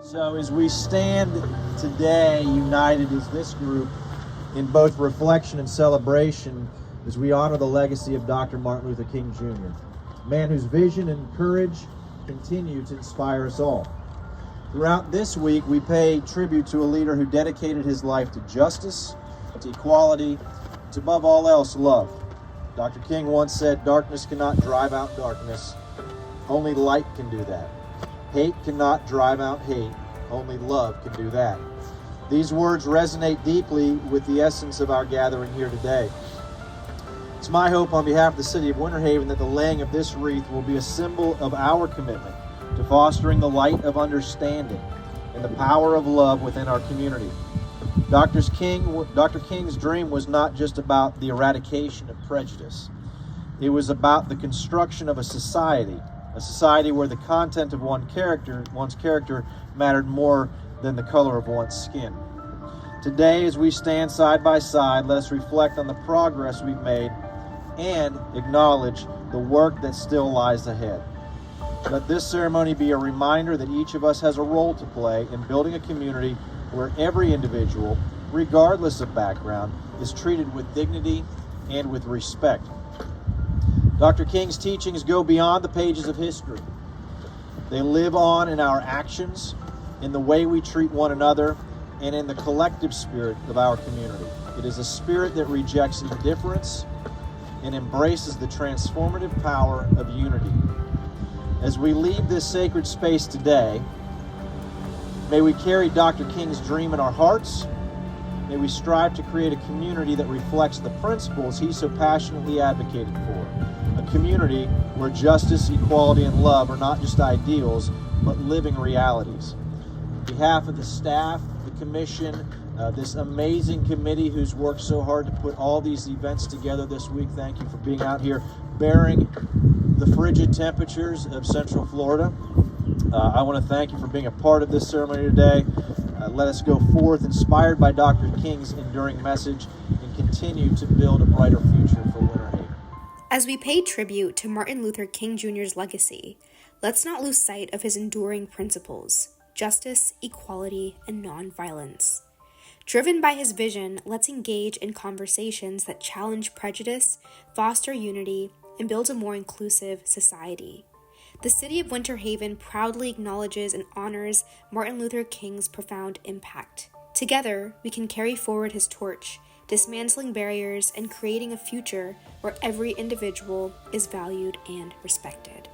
So as we stand today united as this group in both reflection and celebration, as we honor the legacy of Dr. Martin Luther King Jr., a man whose vision and courage continue to inspire us all. Throughout this week, we pay tribute to a leader who dedicated his life to justice, to equality, to above all else, love. Dr. King once said, "Darkness cannot drive out darkness. Only light can do that. Hate cannot drive out hate. Only love can do that." These words resonate deeply with the essence of our gathering here today. It's my hope on behalf of the city of Winter Haven that the laying of this wreath will be a symbol of our commitment to fostering the light of understanding and the power of love within our community. Dr. King's dream was not just about the eradication of prejudice. It was about the construction of a society where the content of one's character mattered more than the color of one's skin. Today, as we stand side by side, let us reflect on the progress we've made and acknowledge the work that still lies ahead. Let this ceremony be a reminder that each of us has a role to play in building a community where every individual, regardless of background, is treated with dignity and with respect. Dr. King's teachings go beyond the pages of history. They live on in our actions, in the way we treat one another, and in the collective spirit of our community. It is a spirit that rejects indifference and embraces the transformative power of unity. As we leave this sacred space today, may we carry Dr. King's dream in our hearts. May we strive to create a community that reflects the principles he so passionately advocated for. A community where justice, equality, and love are not just ideals, but living realities. On behalf of the staff, the commission, this amazing committee who's worked so hard to put all these events together this week, thank you for being out here bearing the frigid temperatures of Central Florida. I want to thank you for being a part of this ceremony today. Let us go forth inspired by Dr. King's enduring message and continue to build a brighter future for Winter Haven. As we pay tribute to Martin Luther King Jr.'s legacy, let's not lose sight of his enduring principles: justice, equality, and nonviolence. Driven by his vision, let's engage in conversations that challenge prejudice, foster unity, and build a more inclusive society. The city of Winter Haven proudly acknowledges and honors Martin Luther King's profound impact. Together, we can carry forward his torch, dismantling barriers and creating a future where every individual is valued and respected.